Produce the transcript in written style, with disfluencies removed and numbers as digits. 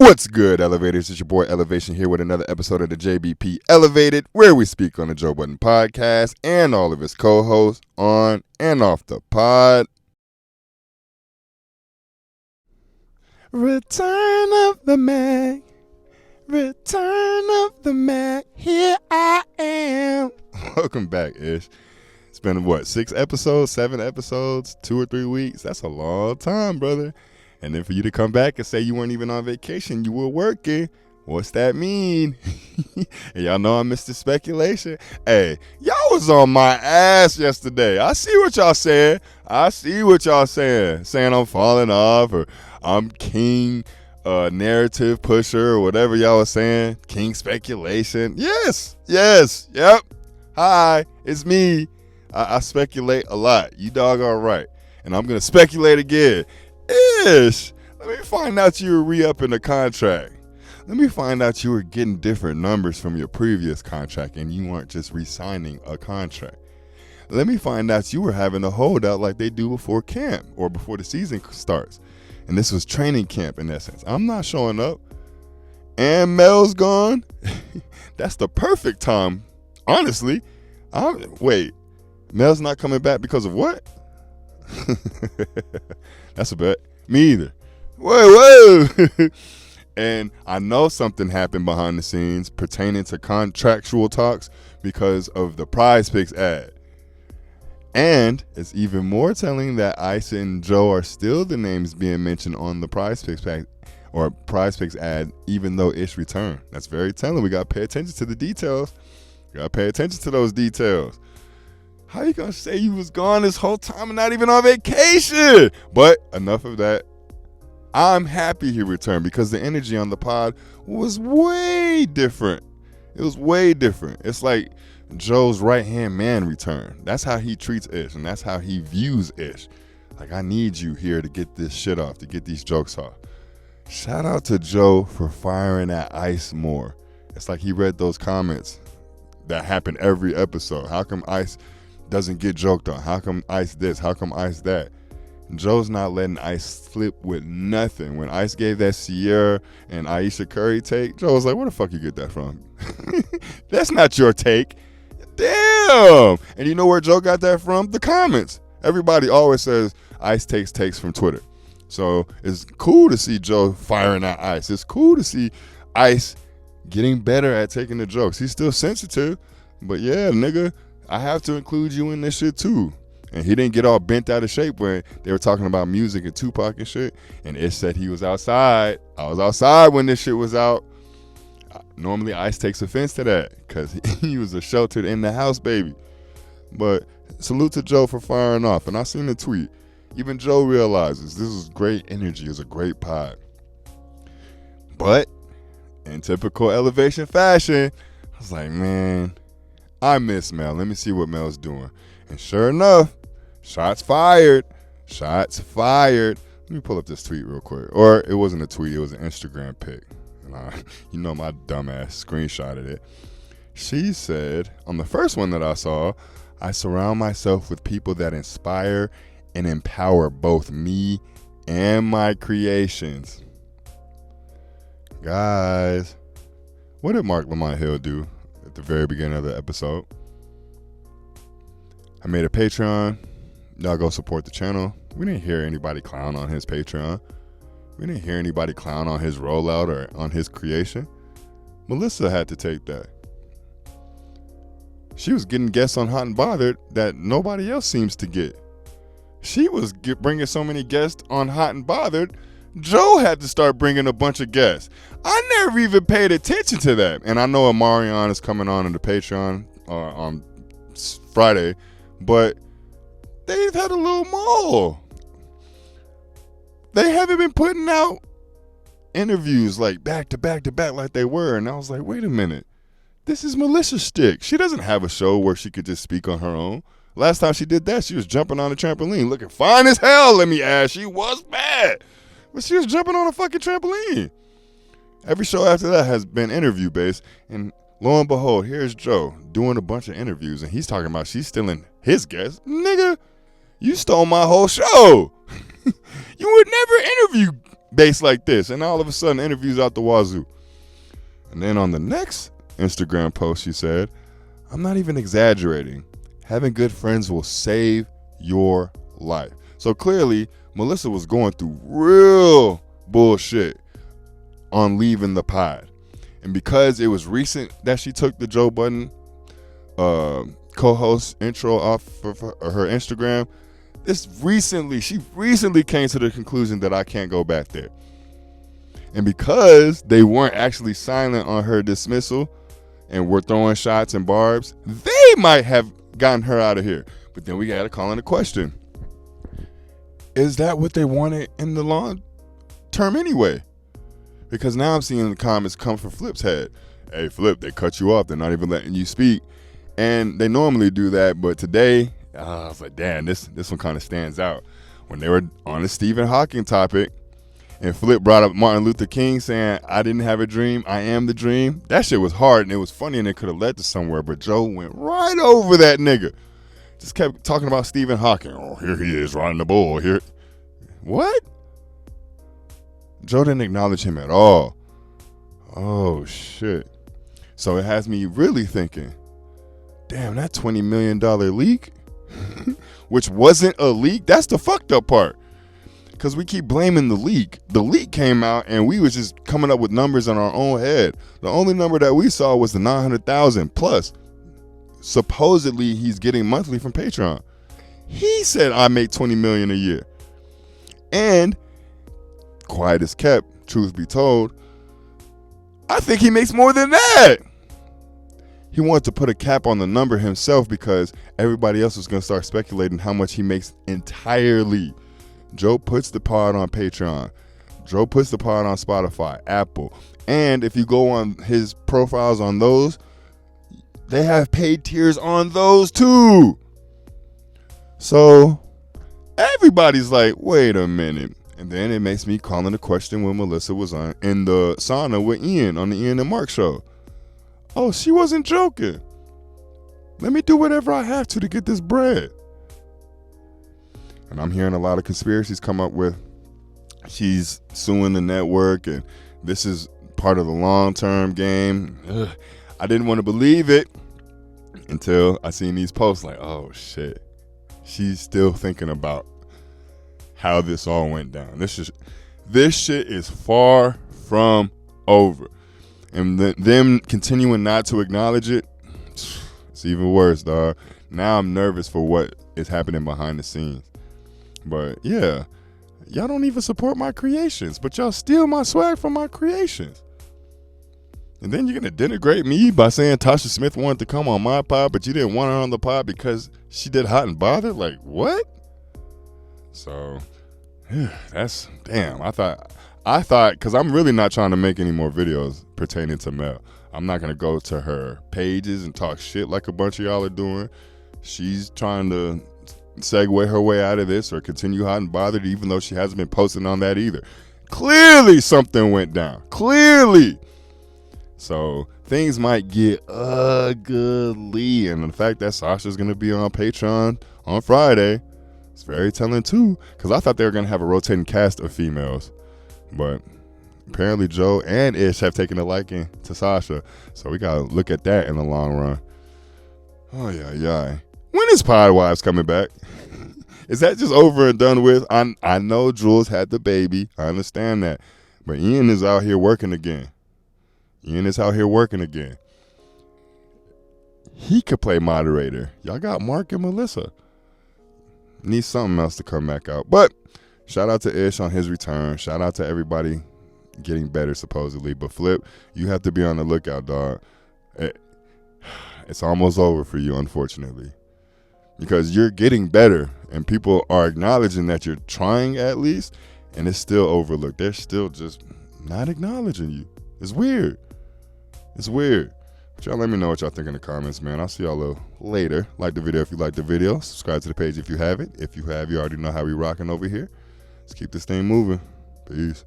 What's good, Elevators? It's your boy Elevation here with another episode of the JBP Elevated, where we speak on the Joe Budden podcast and all of his co-hosts on and off the pod. Return of the Mac. Return of the Mac. Here I am. Welcome back, Ish. It's been, 6 episodes, 7 episodes, 2 or 3 weeks? That's a long time, brother. And then for you to come back and say you weren't even on vacation, you were working. What's that mean? And y'all know I missed the speculation. Hey, y'all was on my ass yesterday. I see what y'all saying. Saying I'm falling off or I'm king narrative pusher or whatever y'all was saying. King speculation. Yes, yep. Hi, it's me. I speculate a lot. You doggone right. And I'm going to speculate again. Ish, let me find out you were re-upping the contract. Let me find out you were getting different numbers from your previous contract and you weren't just re-signing a contract. Let me find out you were having a holdout like they do before camp or before the season starts. And this was training camp in essence. I'm not showing up. And Mel's gone. That's the perfect time, honestly. Wait, Mel's not coming back because of what? That's a bet. Me either. Whoa. And I know something happened behind the scenes pertaining to contractual talks because of the Prize Picks ad. And it's even more telling that Ice and Joe are still the names being mentioned on the Prize Picks ad, even though Ish returned. That's very telling. We got to pay attention to the details. We got to pay attention to those details. How you gonna say you was gone this whole time and not even on vacation? But enough of that. I'm happy he returned because the energy on the pod was way different. It was way different. It's like Joe's right-hand man returned. That's how he treats Ish, and that's how he views Ish. Like, I need you here to get this shit off, to get these jokes off. Shout out to Joe for firing at Ice more. It's like he read those comments that happen every episode. How come Ice doesn't get joked on? How come Ice this? How come Ice that? Joe's not letting Ice flip with nothing. When Ice gave that Sierra and Aisha Curry take, Joe was like, where the fuck you get that from? That's not your take. Damn. And you know where Joe got that from? The comments. Everybody always says Ice takes from Twitter. So it's cool to see Joe firing at Ice. It's cool to see Ice getting better at taking the jokes. He's still sensitive, but yeah, nigga, I have to include you in this shit too. And he didn't get all bent out of shape when they were talking about music and Tupac and shit. And Ish said he was outside. I was outside when this shit was out. Normally Ice takes offense to that because he was a sheltered in the house baby. But salute to Joe for firing off. And I seen the tweet. Even Joe realizes this is great energy. It's a great pod. But in typical Elevation fashion, I was like, man, I miss Mel. Let me see what Mel's doing. And sure enough, shots fired. Let me pull up this tweet real quick. Or it wasn't a tweet. It was an Instagram pic. And you know my dumbass screenshotted it. She said, on the first one that I saw, I surround myself with people that inspire and empower both me and my creations. Guys, what did Mark Lamont Hill do at the very beginning of the episode? I made a Patreon. Y'all go support the channel. We didn't hear anybody clown on his Patreon. We didn't hear anybody clown on his rollout or on his creation. Melyssa had to take that. She was getting guests on Hot and Bothered that nobody else seems to get. She was bringing so many guests on Hot and Bothered, Joe had to start bringing a bunch of guests. I never even paid attention to that. And I know Amarion is coming on in the Patreon on Friday. But they've had a little more. They haven't been putting out interviews like back to back to back like they were. And I was like, wait a minute. This is Melyssa's stick. She doesn't have a show where she could just speak on her own. Last time she did that, she was jumping on a trampoline looking fine as hell, let me add. She was bad. But she was jumping on a fucking trampoline. Every show after that has been interview based. And lo and behold, here's Joe doing a bunch of interviews. And he's talking about she's stealing his guests. Nigga, you stole my whole show. You would never interview bass like this. And all of a sudden, interviews out the wazoo. And then on the next Instagram post, she said, I'm not even exaggerating. Having good friends will save your life. So clearly, Melyssa was going through real bullshit on leaving the pod. And because it was recent that she took the Joe Budden co-host intro off of her Instagram, she recently came to the conclusion that I can't go back there. And because they weren't actually silent on her dismissal and were throwing shots and barbs, they might have gotten her out of here. But then we got to call in a question. Is that what they wanted in the long term anyway? Because now I'm seeing the comments come from Flip's head. Hey, Flip, they cut you off. They're not even letting you speak. And they normally do that. But today, I was like, damn, this one kind of stands out. When they were on the Stephen Hawking topic, and Flip brought up Martin Luther King saying, I didn't have a dream, I am the dream. That shit was hard, and it was funny, and it could have led to somewhere. But Joe went right over that nigga. Just kept talking about Stephen Hawking. Oh, here he is riding the bull. Here. What? Joe didn't acknowledge him at all. Oh, shit. So it has me really thinking, damn, that $20 million leak, which wasn't a leak, that's the fucked up part. Because we keep blaming the leak. The leak came out, and we was just coming up with numbers in our own head. The only number that we saw was the 900,000 plus. Supposedly, he's getting monthly from Patreon. He said, I make $20 million a year. And, quiet as kept, truth be told, I think he makes more than that. He wanted to put a cap on the number himself because everybody else was going to start speculating how much he makes entirely. Joe puts the pod on Patreon. Joe puts the pod on Spotify, Apple. And if you go on his profiles on those, they have paid tiers on those too. So everybody's like, wait a minute. And then it makes me call into question when Melyssa was on in the sauna with Ian on the Ian and Mark show. Oh, she wasn't joking. Let me do whatever I have to get this bread. And I'm hearing a lot of conspiracies come up with she's suing the network and this is part of the long-term game. Ugh. I didn't want to believe it until I seen these posts like, oh shit, she's still thinking about how this all went down. This shit is far from over. And them continuing not to acknowledge it, it's even worse, dog. Now I'm nervous for what is happening behind the scenes. But yeah, y'all don't even support my creations, but y'all steal my swag from my creations. And then you're going to denigrate me by saying Tasha Smith wanted to come on my pod, but you didn't want her on the pod because she did Hot and Bothered? Like, what? So, that's, damn, I thought, because I'm really not trying to make any more videos pertaining to Mel. I'm not going to go to her pages and talk shit like a bunch of y'all are doing. She's trying to segue her way out of this or continue Hot and Bothered, even though she hasn't been posting on that either. Clearly something went down. Clearly. So things might get ugly. And the fact that Sasha's going to be on Patreon on Friday, it's very telling too. Because I thought they were going to have a rotating cast of females. But apparently Joe and Ish have taken a liking to Sasha. So we got to look at that in the long run. Oh, yeah. When is Pod Wives coming back? Is that just over and done with? I know Jules had the baby. I understand that. But Ian is out here working again. He could play moderator. Y'all got Mark and Melyssa. Need something else to come back out. But shout out to Ish on his return. Shout out to everybody getting better, supposedly. But Flip, you have to be on the lookout, dog. It's almost over for you, unfortunately. Because you're getting better and people are acknowledging that you're trying at least, and it's still overlooked. They're still just not acknowledging you. It's weird. But y'all let me know what y'all think in the comments, man. I'll see y'all a little later. Like the video if you like the video. Subscribe to the page if you haven't. If you have, you already know how we rocking over here. Let's keep this thing moving. Peace.